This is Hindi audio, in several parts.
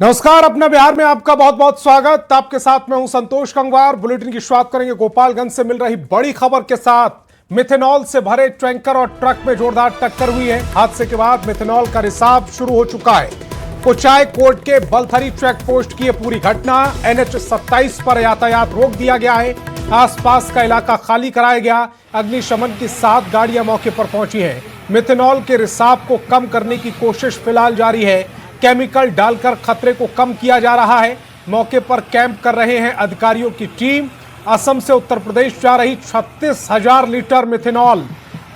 नमस्कार, अपना बिहार में आपका बहुत बहुत स्वागत। आपके साथ मैं हूं संतोष गंगवार। बुलेटिन की शुरुआत करेंगे गोपालगंज से मिल रही बड़ी खबर के साथ। मिथेनॉल से भरे टैंकर और ट्रक में जोरदार टक्कर हुई है। हादसे के बाद मिथेनॉल का रिसाव शुरू हो चुका है। कुचाय कोर्ट के बलथरी चेक पोस्ट की यह पूरी घटना। NH 27 पर यातायात रोक दिया गया है। आसपास का इलाका खाली कराया गया। अग्निशमन की 7 गाड़ियां मौके पर पहुंची है। मिथेनॉल के रिसाव को कम करने की कोशिश फिलहाल जारी है। केमिकल डालकर खतरे को कम किया जा रहा है। मौके पर कैंप कर रहे हैं अधिकारियों की टीम। असम से उत्तर प्रदेश जा रही 36,000 लीटर मिथेनॉल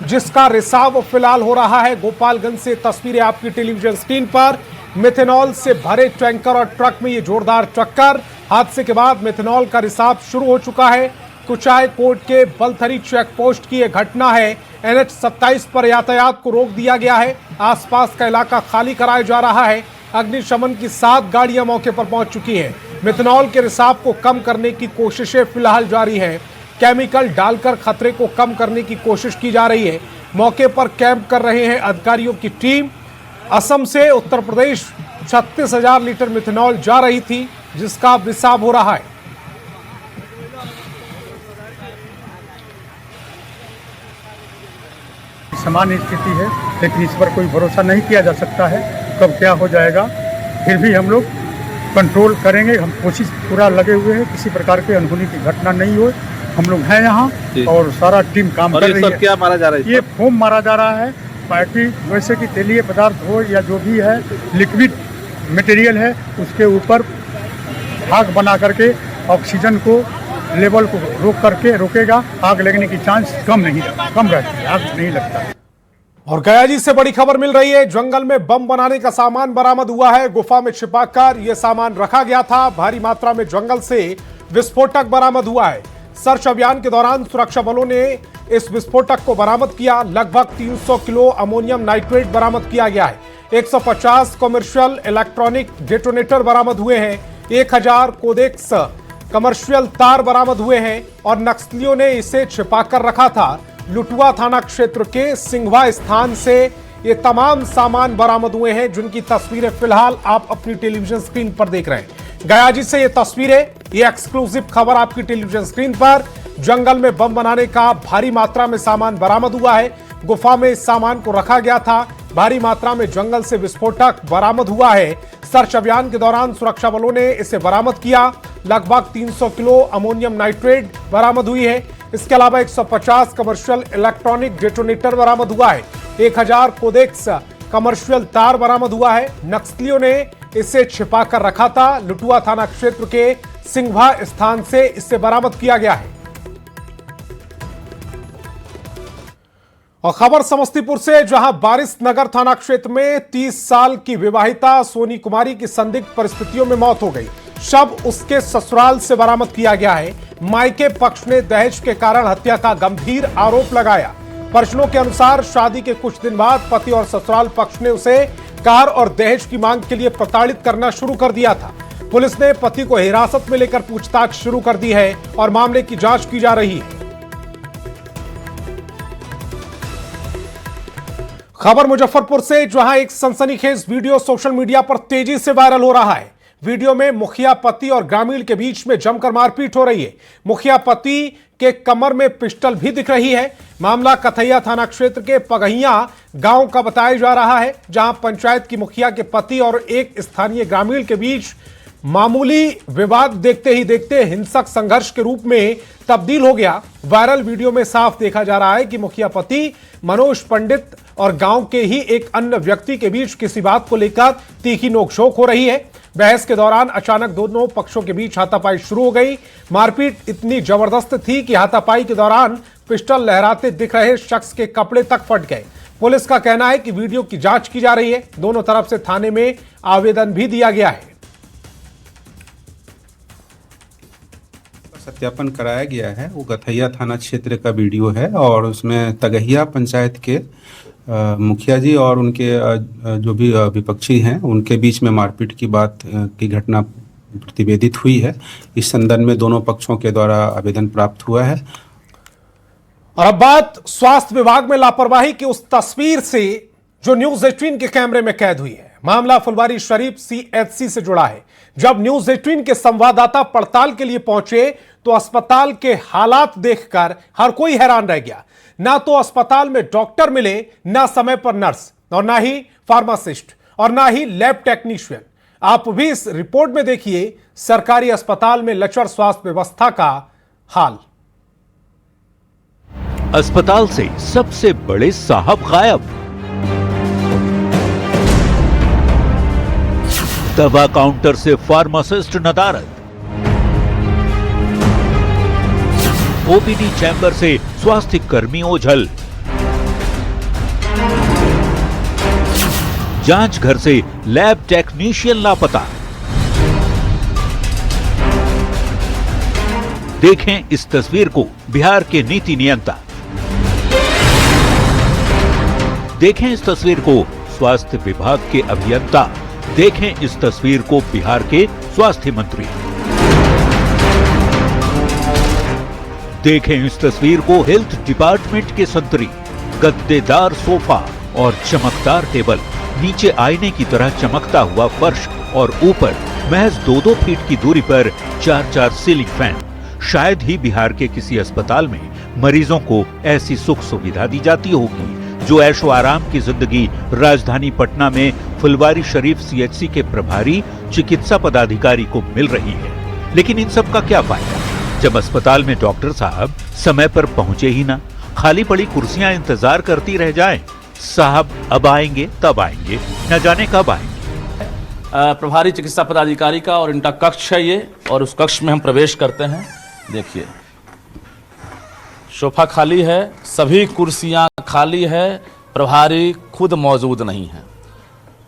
जिसका रिसाव फिलहाल हो रहा है। गोपालगंज से तस्वीरें आपकी टेलीविजन स्क्रीन पर। मिथेनॉल से भरे टैंकर और ट्रक में ये जोरदार टक्कर। हादसे के बाद मिथेनॉल का रिसाव शुरू हो चुका है। कुचाय कोर्ट के बलथरी चेक पोस्ट की यह घटना है। NH 27 पर यातायात को रोक दिया गया है। आसपास का इलाका खाली कराया जा रहा है। अग्निशमन की 7 गाड़ियां मौके पर पहुंच चुकी हैं। मिथेनॉल के रिसाव को कम करने की कोशिशें फिलहाल जारी है। केमिकल डालकर खतरे को कम करने की कोशिश की जा रही है। मौके पर कैंप कर रहे हैं अधिकारियों की टीम। असम से उत्तर प्रदेश 36,000 लीटर मिथेनॉल जा रही थी जिसका रिसाव हो रहा है। सामान्य स्थिति है, लेकिन इस पर कोई भरोसा नहीं किया जा सकता है कब क्या हो जाएगा। फिर भी हम लोग कंट्रोल करेंगे। हम कोशिश पूरा लगे हुए हैं, किसी प्रकार की अनहोनी की घटना नहीं हो। हम लोग हैं यहाँ और सारा टीम काम कर रही है। क्या मारा जा रहा है? ये फोम मारा जा रहा है। पार्टी वैसे कि तेलीय पदार्थ हो या जो भी है लिक्विड मटेरियल है, उसके ऊपर आग बना करके ऑक्सीजन को लेवल को रोकेगा। आग लगने की चांस कम रहती है, आग नहीं लगता। और गया जी से बड़ी खबर मिल रही है। जंगल में बम बनाने का सामान बरामद हुआ है। गुफा में छिपाकर यह सामान रखा गया था। भारी मात्रा में जंगल से विस्फोटक बरामद हुआ है। सर्च अभियान के दौरान सुरक्षा बलों ने इस विस्फोटक को बरामद किया। लगभग 300 किलो अमोनियम नाइट्रेट बरामद किया गया है। 150 कमर्शियल इलेक्ट्रॉनिक डेटोनेटर बरामद हुए हैं। 1000 कोडेक्स कमर्शियल तार बरामद हुए हैं और नक्सलियों ने इसे छिपाकर रखा था। लुटुआ थाना क्षेत्र के सिंघवा स्थान से ये तमाम सामान बरामद हुए हैं जिनकी तस्वीरें फिलहाल आप अपनी टेलीविजन स्क्रीन पर देख रहे हैं। गया जी से ये तस्वीरें, ये एक्सक्लूसिव खबर आपकी टेलीविजन स्क्रीन पर। जंगल में बम बनाने का भारी मात्रा में सामान बरामद हुआ है। गुफा में इस सामान को रखा गया था। भारी मात्रा में जंगल से विस्फोटक बरामद हुआ है। सर्च अभियान के दौरान सुरक्षा बलों ने इसे बरामद किया। लगभग 300 किलो अमोनियम नाइट्रेट बरामद हुई है। इसके अलावा 150 कमर्शियल इलेक्ट्रॉनिक डेटोनेटर बरामद हुआ है। 1000 कोडेक्स कमर्शियल तार बरामद हुआ है। नक्सलियों ने इसे छिपाकर रखा था। लुटुआ थाना क्षेत्र के सिंघवा स्थान से इसे बरामद किया गया है। और खबर समस्तीपुर से, जहां बारिश नगर थाना क्षेत्र में 30 साल की विवाहिता सोनी कुमारी की संदिग्ध परिस्थितियों में मौत हो गई। शव उसके ससुराल से बरामद किया गया है। मायके पक्ष ने दहेज के कारण हत्या का गंभीर आरोप लगाया। परिजनों के अनुसार शादी के कुछ दिन बाद पति और ससुराल पक्ष ने उसे कार और दहेज की मांग के लिए प्रताड़ित करना शुरू कर दिया था। पुलिस ने पति को हिरासत में लेकर पूछताछ शुरू कर दी है और मामले की जांच की जा रही है। खबर मुजफ्फरपुर से, जहां एक सनसनीखेज वीडियो सोशल मीडिया पर तेजी से वायरल हो रहा है। वीडियो में मुखिया पति और ग्रामीण के बीच में जमकर मारपीट हो रही है। मुखिया पति के कमर में पिस्टल भी दिख रही है। मामला कथैया थाना क्षेत्र के पगहिया गांव का बताया जा रहा है, जहां पंचायत की मुखिया के पति और एक स्थानीय ग्रामीण के बीच मामूली विवाद देखते ही देखते हिंसक संघर्ष के रूप में तब्दील हो गया। वायरल वीडियो में साफ देखा जा रहा है कि मुखिया पति मनोज पंडित और गांव के ही एक अन्य व्यक्ति के बीच किसी बात को लेकर तीखी नोकझोंक हो रही है। बहस के दौरान अचानक दोनों पक्षों के बीच हाथापाई शुरू हो गई। मारपीट इतनी जबरदस्त थी कि हाथापाई के दौरान पिस्टल लहराते दिख रहे शख्स के कपड़े तक फट गए। पुलिस का कहना है कि वीडियो की जांच की जा रही है। दोनों तरफ से थाने में आवेदन भी दिया गया है। सत्यापन कराया गया है। वो गथैया थाना क्षेत्र का वीडियो है और उसमें तगहिया पंचायत के मुखिया जी और उनके जो भी विपक्षी हैं उनके बीच में मारपीट की बात की घटना प्रतिवेदित हुई है। इस संदर्भ में दोनों पक्षों के द्वारा आवेदन प्राप्त हुआ है। और अब बात स्वास्थ्य विभाग में लापरवाही की उस तस्वीर से जो न्यूज़ 18 के कैमरे में कैद हुई है। मामला फुलवारी शरीफ सीएचसी से जुड़ा है। जब न्यूज 18 के संवाददाता पड़ताल के लिए पहुंचे तो अस्पताल के हालात देखकर हर कोई हैरान रह गया। ना तो अस्पताल में डॉक्टर मिले, ना समय पर नर्स, और ना ही फार्मासिस्ट, और ना ही लैब टेक्नीशियन। आप भी इस रिपोर्ट में देखिए सरकारी अस्पताल में लचर स्वास्थ्य व्यवस्था का हाल। अस्पताल से सबसे बड़े साहब गायब, दवा काउंटर से फार्मासिस्ट नदारद, ओपीडी चैम्बर से स्वास्थ्य कर्मी ओझल, जांच घर से लैब टेक्नीशियन लापता। देखें इस तस्वीर को बिहार के नीति नियंता। देखें इस तस्वीर को स्वास्थ्य विभाग के अभियंता। देखें इस तस्वीर को बिहार के स्वास्थ्य मंत्री। देखें इस तस्वीर को हेल्थ डिपार्टमेंट के संतरी। गद्देदार सोफा और चमकदार टेबल, नीचे आईने की तरह चमकता हुआ फर्श और ऊपर महज 2-2 फीट की दूरी पर 4-4 सीलिंग फैन। शायद ही बिहार के किसी अस्पताल में मरीजों को ऐसी सुख सुविधा दी जाती होगी जो ऐशो आराम की जिंदगी राजधानी पटना में फुलवारी शरीफ सीएचसी के प्रभारी चिकित्सा पदाधिकारी को मिल रही है। लेकिन इन सब का क्या फायदा जब अस्पताल में डॉक्टर साहब समय पर पहुंचे ही ना, खाली पड़ी कुर्सियां इंतजार करती रह जाएं। साहब अब आएंगे तब आएंगे, न जाने कब आएंगे। प्रभारी चिकित्सा पदाधिकारी का और इनका कक्ष है ये, और उस कक्ष में हम प्रवेश करते हैं। देखिए सोफा खाली है, सभी कुर्सियां खाली है, प्रभारी खुद मौजूद नहीं है।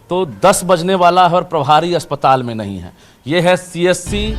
तो 10 बजने वाला है और प्रभारी अस्पताल में नहीं है। यह है सीएचसी।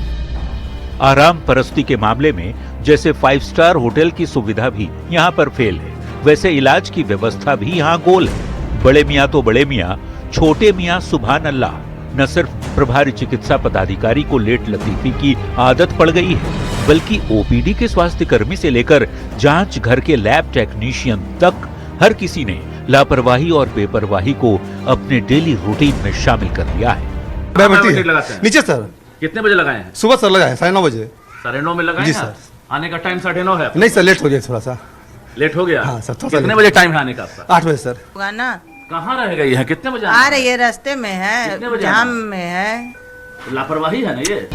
आराम परस्ती के मामले में जैसे 5 स्टार होटल की सुविधा भी यहाँ पर फेल है, वैसे इलाज की व्यवस्था भी यहाँ गोल है। बड़े मियाँ तो बड़े मियाँ, छोटे मियाँ सुभान अल्लाह। न सिर्फ प्रभारी चिकित्सा पदाधिकारी को लेट लतीफी की आदत पड़ गई है, बल्कि ओपीडी के स्वास्थ्य कर्मी से लेकर जांच घर के लैब टेक्नीशियन तक हर किसी ने लापरवाही और बेपरवाही को अपने डेली रूटीन में शामिल कर लिया है। नीचे सर कितने बजे लगाए हैं? सुबह सर लगाए 9:30 बजे। 9:30 में लगाए जी हैं? सर। आने का टाइम 9:30 है? नहीं सर, लेट हो गया थोड़ा सा। लेट हो गया? हाँ सर, थोड़ा सा कितने लेट। बजे टाइम है आने का आपका? 8 बजे सर। ना कहाँ रह गई है? कितने बजे आ रही है, रास्ते में कितने है, बजे जाम आना? में है। लापरवाही है ना ये।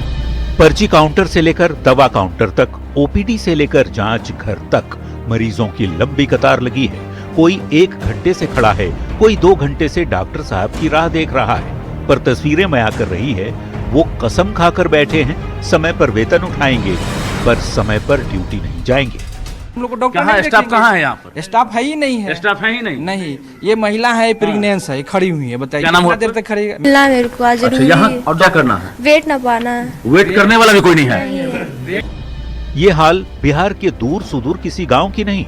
पर्ची काउंटर से लेकर दवा काउंटर तक, ओपीडी से लेकर जांच घर तक मरीजों की लंबी कतार लगी है। कोई 1 घंटे से खड़ा है, कोई 2 घंटे से डॉक्टर साहब की राह देख रहा है। पर तस्वीरें बयां कर रही है वो कसम खाकर बैठे हैं समय पर वेतन उठाएंगे, पर समय पर ड्यूटी नहीं जाएंगे। हम लोग को डॉक्टर कहाँ नहीं स्टाफ देखेंगे। कहाँ है यहाँ पर? स्टाफ है ही नहीं है। स्टाफ है ही नहीं? नहीं, ये महिला है, प्रेग्नेंस है, खड़ी हुई है। बताइए क्या नाम कितना है देर आपका? तक खड़ी है? मिलना मेरे को आज अच्छा, जरूरी यहाँ है। और क्या करना है? वेट ना पाना है। वेट करने वाला भी कोई नहीं है। ये हाल बिहार के दूर सुदूर किसी गांव की नहीं,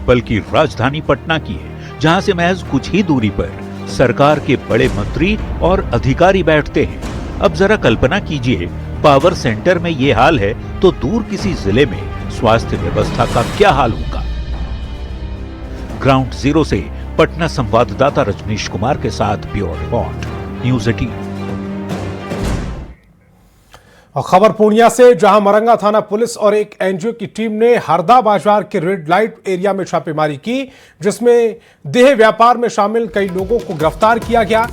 बल्कि राजधानी पटना की है, जहां से महज कुछ ही दूरी पर सरकार के बड़े मंत्री और अधिकारी बैठते हैं। अब जरा कल्पना कीजिए, पावर सेंटर में ये हाल है तो दूर किसी जिले में स्वास्थ्य व्यवस्था का क्या हाल होगा। ग्राउंड जीरो से पटना संवाददाता रजनीश कुमार के साथ ब्यूरो रिपोर्ट, न्यूज़ 18। और खबर पूर्णिया से, जहां मरंगा थाना पुलिस और एक एनजीओ की टीम ने हरदा बाजार के रेड लाइट एरिया में छापेमारी की, जिसमें देह व्यापार में शामिल कई लोगों को गिरफ्तार किया गया।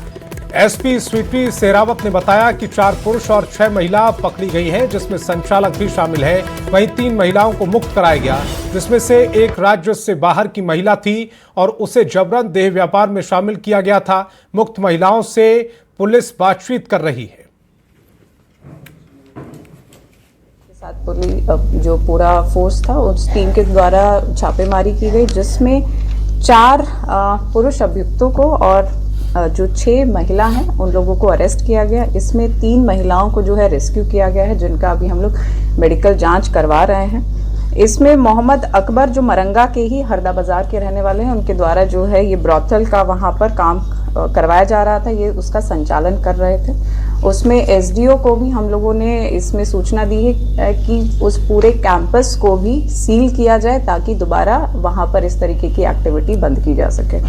एसपी स्वीटी सेरावत ने बताया कि 4 पुरुष और 6 महिला पकड़ी गई हैं, जिसमें संचालक भी शामिल है। वहीं 3 महिलाओं को मुक्त कराया गया, जिसमें से एक राज्य से बाहर की महिला थी और उसे जबरन देह व्यापार में शामिल किया गया था। मुक्त महिलाओं से पुलिस बातचीत कर रही है। जो पूरा फोर्स था उस टीम के द्वारा छापेमारी की गई, जिसमें 4 पुरुष अभियुक्तों को और जो 6 महिला हैं उन लोगों को अरेस्ट किया गया। इसमें 3 महिलाओं को जो है रेस्क्यू किया गया है, जिनका अभी हम लोग मेडिकल जांच करवा रहे हैं। इसमें मोहम्मद अकबर जो मरंगा के ही हरदा बाजार के रहने वाले हैं, उनके द्वारा जो है ये ब्रॉथल का वहाँ पर काम करवाया जा रहा था, ये उसका संचालन कर रहे थे। उसमें एसडीओ को भी हम लोगों ने इसमें सूचना दी है कि उस पूरे कैंपस को भी सील किया जाए, ताकि दोबारा वहाँ पर इस तरीके की एक्टिविटी बंद की जा सके।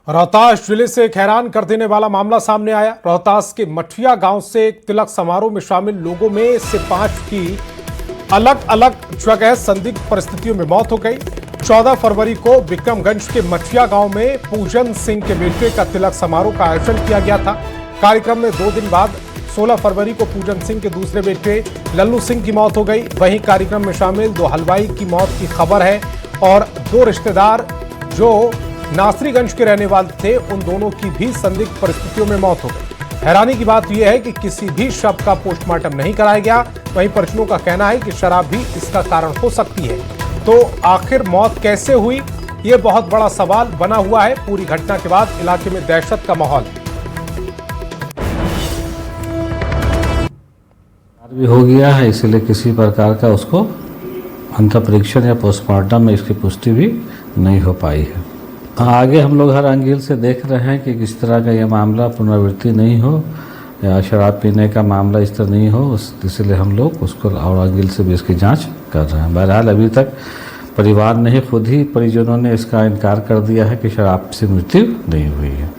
रोहतास जिले से एक हैरान कर देने वाला मामला सामने आया। रोहतास के मठिया गांव से एक तिलक समारोह में शामिल लोगों में से 5 की अलग अलग जगह संदिग्ध परिस्थितियों में मौत हो गई। 14 फरवरी को विक्रमगंज के मठिया गांव में पूजन सिंह के बेटे का तिलक समारोह का आयोजन किया गया था। कार्यक्रम में 2 दिन बाद 16 फरवरी को पूजन सिंह के दूसरे बेटे लल्लू सिंह की मौत हो गई। वहीं कार्यक्रम में शामिल 2 हलवाई की मौत की खबर है और 2 रिश्तेदार जो नासरीगंज के रहने वाले थे उन दोनों की भी संदिग्ध परिस्थितियों में मौत हो गई। हैरानी की बात यह है कि किसी भी शव का पोस्टमार्टम नहीं कराया गया। वहीं परिजनों का कहना है कि शराब भी इसका कारण हो सकती है। तो आखिर मौत कैसे हुई, ये बहुत बड़ा सवाल बना हुआ है। पूरी घटना के बाद इलाके में दहशत का माहौल भी हो गया है, इसलिए किसी प्रकार का उसको अंत परीक्षण या पोस्टमार्टम में इसकी पुष्टि भी नहीं हो पाई है। आगे हम लोग हर एंगल से देख रहे हैं कि किस तरह का ये मामला पुनरावृत्ति नहीं हो या शराब पीने का मामला इस तरह नहीं हो, इसलिए हम लोग उसको और एंगल से भी इसकी जांच कर रहे हैं। बहरहाल अभी तक परिवार ने खुद ही परिजनों ने इसका इनकार कर दिया है कि शराब से मृत्यु नहीं हुई है।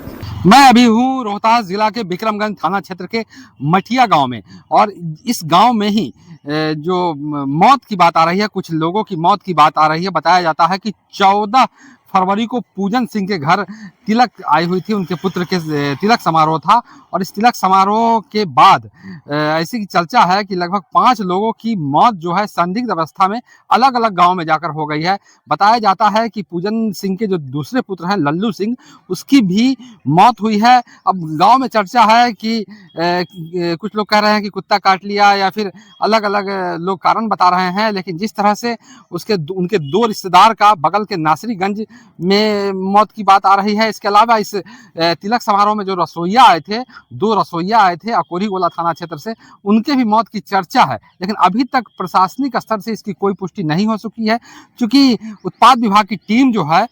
मैं अभी हूँ रोहतास जिला के विक्रमगंज थाना क्षेत्र के मठिया गांव में, और इस गांव में ही जो मौत की बात आ रही है, कुछ लोगों की मौत की बात आ रही है। बताया जाता है कि 14 फरवरी को पूजन सिंह के घर तिलक आई हुई थी, उनके पुत्र के तिलक समारोह था, और इस तिलक समारोह के बाद ऐसी चर्चा है कि लगभग 5 लोगों की मौत जो है संदिग्ध अवस्था में अलग अलग गांव में जाकर हो गई है। बताया जाता है कि पूजन सिंह के जो दूसरे पुत्र हैं लल्लू सिंह, उसकी भी मौत हुई है। अब गांव में चर्चा है कि कुछ लोग कह रहे हैं कि कुत्ता काट लिया या फिर अलग अलग लोग कारण बता रहे हैं, लेकिन जिस तरह से उनके 2 रिश्तेदार का बगल के नासरीगंज में मौत की बात आ रही है। इसके अलावा इस तिलक समारोह में जो रसोइया आए थे, 2 रसोइया आए थे अकोरी गोला थाना क्षेत्र से, उनके भी मौत की चर्चा है, लेकिन अभी तक प्रशासनिक स्तर से इसकी कोई पुष्टि नहीं हो सकी है। क्योंकि उत्पाद विभाग की टीम जो है,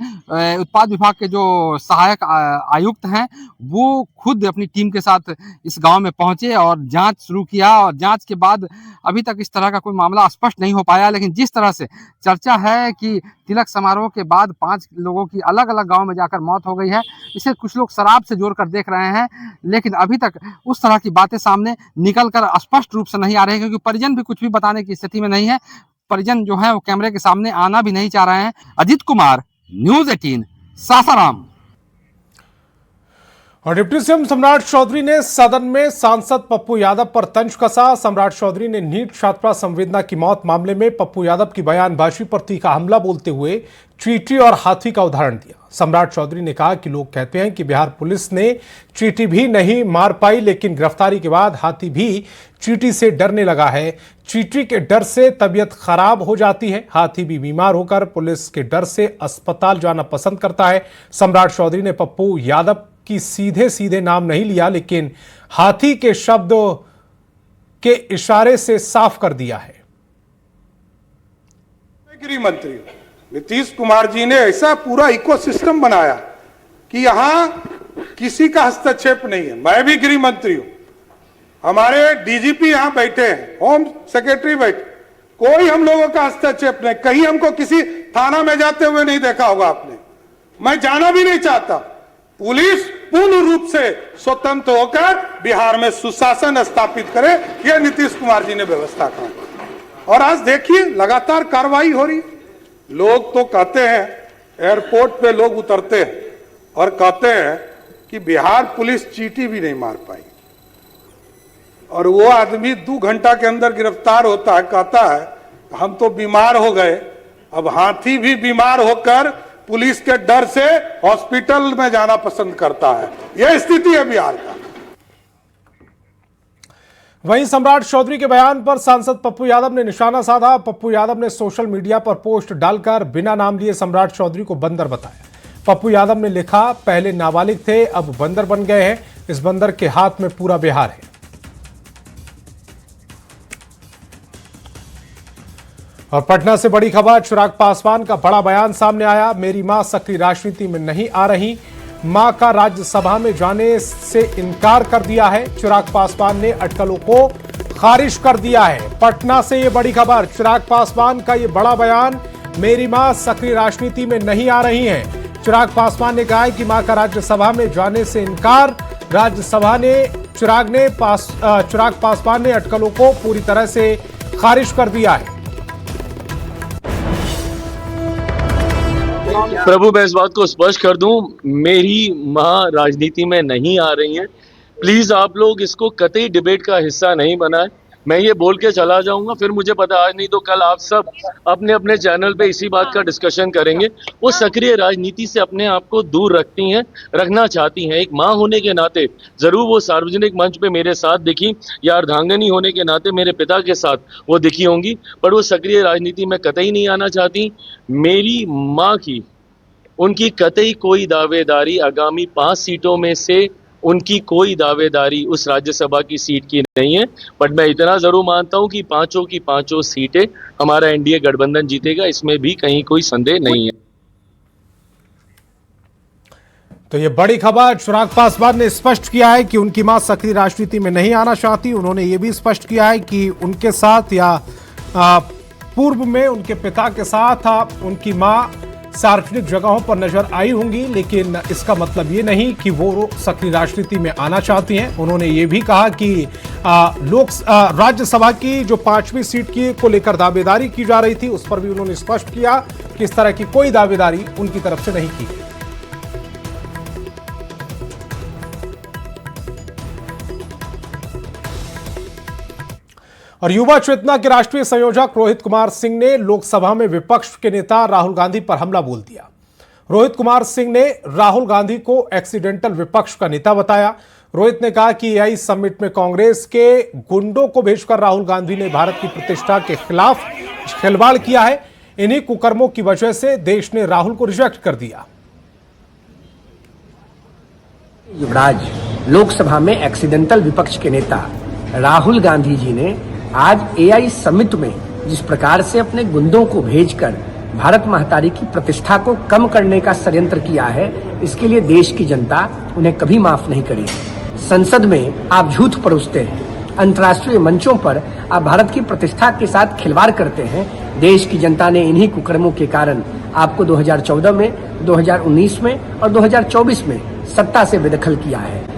उत्पाद विभाग के जो सहायक आयुक्त हैं, वो खुद अपनी टीम के साथ इस गांव में पहुंचे और जांच शुरू किया, और जांच के बाद अभी तक इस तरह का कोई मामला स्पष्ट नहीं हो पाया। लेकिन जिस तरह से चर्चा है कि तिलक समारोह के बाद 5 लोगों की अलग अलग गांव में जाकर मौत हो गई है, इसे कुछ लोग शराब से जोड़कर देख रहे हैं, लेकिन अभी तक उस तरह की बातें सामने निकलकर स्पष्ट रूप से नहीं आ रही है, क्योंकि परिजन भी कुछ भी बताने की स्थिति में नहीं है। परिजन जो है वो कैमरे के सामने आना भी नहीं चाह रहे हैं। अजीत कुमार, न्यूज़ 18, सासाराम। और डिप्टी सीएम सम्राट चौधरी ने सदन में सांसद पप्पू यादव पर तंज कसा। सम्राट चौधरी ने नीट छात्रा संवेदना की मौत मामले में पप्पू यादव की बयानबाजी पर तीखा हमला बोलते हुए चींटी और हाथी का उदाहरण दिया। सम्राट चौधरी ने कहा कि लोग कहते हैं कि बिहार पुलिस ने चींटी भी नहीं मार पाई, लेकिन गिरफ्तारी के बाद हाथी भी चींटी से डरने लगा है। चींटी के डर से तबीयत खराब हो जाती है, हाथी भी बीमार होकर पुलिस के डर से अस्पताल जाना पसंद करता है। सम्राट चौधरी ने पप्पू यादव की सीधे सीधे नाम नहीं लिया, लेकिन हाथी के शब्द के इशारे से साफ कर दिया है। गृह मंत्री नीतीश कुमार जी ने ऐसा पूरा इकोसिस्टम बनाया कि यहां किसी का हस्तक्षेप नहीं है। मैं भी गृह मंत्री हूं, हमारे डीजीपी यहां बैठे हैं, होम सेक्रेटरी बैठे, कोई हम लोगों का हस्तक्षेप नहीं। कहीं हमको किसी थाना में जाते हुए नहीं देखा होगा आपने, मैं जाना भी नहीं चाहता। पुलिस पूर्ण रूप से स्वतंत्र होकर बिहार में सुशासन स्थापित करे, यह नीतीश कुमार जी ने व्यवस्था की। और आज देखिए लगातार कार्रवाई हो रही। लोग तो कहते हैं, एयरपोर्ट पे लोग उतरते हैं और कहते हैं कि बिहार पुलिस चींटी भी नहीं मार पाई, और वो आदमी 2 घंटा के अंदर गिरफ्तार होता है, कहता है हम तो बीमार हो गए। अब हाथी भी बीमार होकर पुलिस के डर से हॉस्पिटल में जाना पसंद करता है। यह स्थिति है बिहार का। वहीं सम्राट चौधरी के बयान पर सांसद पप्पू यादव ने निशाना साधा। पप्पू यादव ने सोशल मीडिया पर पोस्ट डालकर बिना नाम लिए सम्राट चौधरी को बंदर बताया। पप्पू यादव ने लिखा, पहले नाबालिग थे अब बंदर बन गए हैं, इस बंदर के हाथ में पूरा बिहार है। और पटना से बड़ी खबर, चिराग पासवान का बड़ा बयान सामने आया। मेरी मां सक्रिय राजनीति में नहीं आ रही, मां का राज्यसभा में जाने से इनकार कर दिया है। चिराग पासवान ने अटकलों को खारिज कर दिया है। पटना से ये बड़ी खबर, चिराग पासवान का ये बड़ा बयान, मेरी मां सक्रिय राजनीति में नहीं आ रही हैं। चिराग पासवान ने कहा है कि मां का राज्यसभा में जाने से इनकार। राज्यसभा ने चिराग पासवान ने अटकलों को पूरी तरह से खारिज कर दिया है। प्रभु, मैं इस बात को स्पष्ट कर दूं, मेरी मां राजनीति में नहीं आ रही हैं। प्लीज आप लोग इसको कतई डिबेट का हिस्सा नहीं बनाएं। मैं ये बोल के चला जाऊंगा, फिर मुझे पता आज नहीं तो कल आप सब अपने अपने चैनल पे इसी बात का डिस्कशन करेंगे। वो सक्रिय राजनीति से अपने आप को दूर रखना चाहती हैं। एक माँ होने के नाते जरूर वो सार्वजनिक मंच पे मेरे साथ दिखी, या अर्धांगिनी होने के नाते मेरे पिता के साथ वो दिखी होंगी, पर वो सक्रिय राजनीति में कतई नहीं आना चाहती। मेरी माँ की उनकी कतई कोई दावेदारी आगामी 5 सीटों में से उनकी कोई दावेदारी उस राज्यसभा की सीट की नहीं है। बट मैं इतना जरूर मानता हूं कि पांचों की पांचों सीटें हमारा एनडीए गठबंधन जीतेगा, इसमें भी कहीं कोई संदेह नहीं है। तो ये बड़ी खबर, चिराग पासवान ने स्पष्ट किया है कि उनकी मां सक्रिय राजनीति में नहीं आना चाहती। उन्होंने ये भी स्पष्ट किया है कि उनके साथ या पूर्व में उनके पिता के साथ उनकी मां सार्वजनिक जगहों पर नजर आई होंगी, लेकिन इसका मतलब ये नहीं कि वो सक्रिय राजनीति में आना चाहती हैं। उन्होंने ये भी कहा कि राज्यसभा की जो 5वीं सीट की को लेकर दावेदारी की जा रही थी, उस पर भी उन्होंने स्पष्ट किया कि इस तरह की कोई दावेदारी उनकी तरफ से नहीं की गई। और युवा चेतना के राष्ट्रीय संयोजक रोहित कुमार सिंह ने लोकसभा में विपक्ष के नेता राहुल गांधी पर हमला बोल दिया। रोहित कुमार सिंह ने राहुल गांधी को एक्सीडेंटल विपक्ष का नेता बताया। रोहित ने कहा कि एआई समिट में कांग्रेस के गुंडों को भेजकर राहुल गांधी ने भारत की प्रतिष्ठा के खिलाफ खिलवाड़ किया है। इन्हीं कुकर्मों की वजह से देश ने राहुल को रिजेक्ट कर दिया। युवराज, लोकसभा में एक्सीडेंटल विपक्ष के नेता राहुल गांधी जी ने आज एआई समिट में जिस प्रकार से अपने गुंडों को भेजकर भारत महतारी की प्रतिष्ठा को कम करने का षड्यंत्र किया है, इसके लिए देश की जनता उन्हें कभी माफ नहीं करेगी। संसद में आप झूठ परोसते हैं, अंतर्राष्ट्रीय मंचों पर आप भारत की प्रतिष्ठा के साथ खिलवाड़ करते हैं। देश की जनता ने इन्हीं कुकर्मों के कारण आपको 2014 में, 2019 में और 2024 में सत्ता से बेदखल किया है।